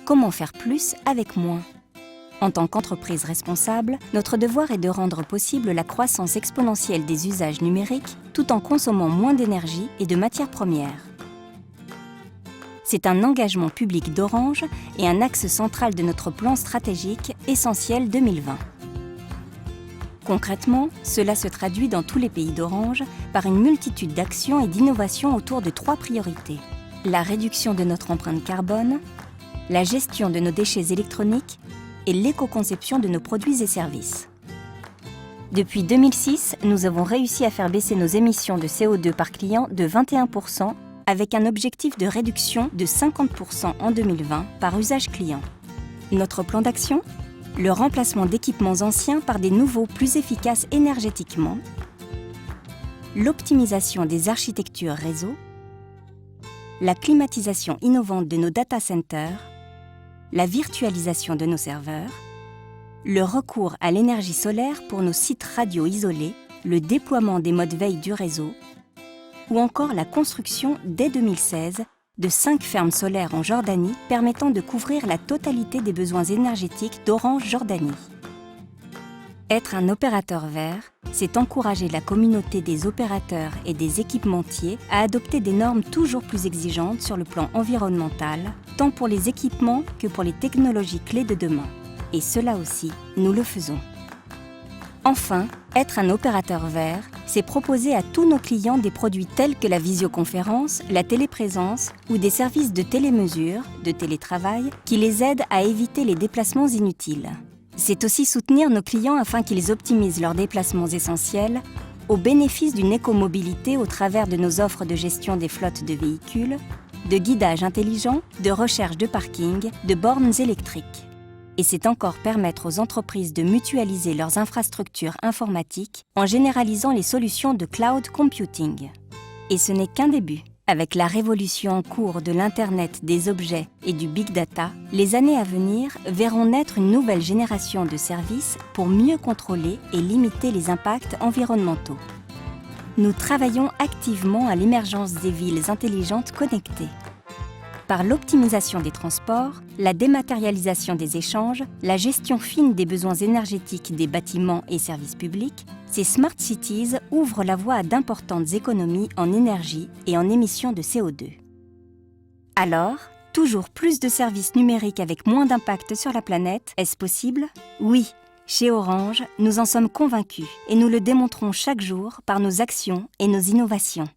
comment faire plus avec moins? En tant qu'entreprise responsable, notre devoir est de rendre possible la croissance exponentielle des usages numériques tout en consommant moins d'énergie et de matières premières. C'est un engagement public d'Orange et un axe central de notre plan stratégique Essentiel 2020. Concrètement, cela se traduit dans tous les pays d'Orange par une multitude d'actions et d'innovations autour de 3 priorités. La réduction de notre empreinte carbone, la gestion de nos déchets électroniques et l'éco-conception de nos produits et services. Depuis 2006, nous avons réussi à faire baisser nos émissions de CO2 par client de 21%, avec un objectif de réduction de 50% en 2020 par usage client. Notre plan d'action ? Le remplacement d'équipements anciens par des nouveaux plus efficaces énergétiquement, l'optimisation des architectures réseau, la climatisation innovante de nos data centers, la virtualisation de nos serveurs, le recours à l'énergie solaire pour nos sites radio isolés, le déploiement des modes veille du réseau, ou encore la construction dès 2016 de 5 fermes solaires en Jordanie permettant de couvrir la totalité des besoins énergétiques d'Orange Jordanie. Être un opérateur vert, c'est encourager la communauté des opérateurs et des équipementiers à adopter des normes toujours plus exigeantes sur le plan environnemental, tant pour les équipements que pour les technologies clés de demain. Et cela aussi, nous le faisons. Enfin, être un opérateur vert, c'est proposer à tous nos clients des produits tels que la visioconférence, la téléprésence ou des services de télémesure, de télétravail, qui les aident à éviter les déplacements inutiles. C'est aussi soutenir nos clients afin qu'ils optimisent leurs déplacements essentiels au bénéfice d'une écomobilité au travers de nos offres de gestion des flottes de véhicules, de guidage intelligent, de recherche de parking, de bornes électriques. Et c'est encore permettre aux entreprises de mutualiser leurs infrastructures informatiques en généralisant les solutions de cloud computing. Et ce n'est qu'un début. Avec la révolution en cours de l'Internet des objets et du Big Data, les années à venir verront naître une nouvelle génération de services pour mieux contrôler et limiter les impacts environnementaux. Nous travaillons activement à l'émergence des villes intelligentes connectées. Par l'optimisation des transports, la dématérialisation des échanges, la gestion fine des besoins énergétiques des bâtiments et services publics, ces Smart Cities ouvrent la voie à d'importantes économies en énergie et en émissions de CO2. Alors, toujours plus de services numériques avec moins d'impact sur la planète, est-ce possible ? Oui, chez Orange, nous en sommes convaincus et nous le démontrons chaque jour par nos actions et nos innovations.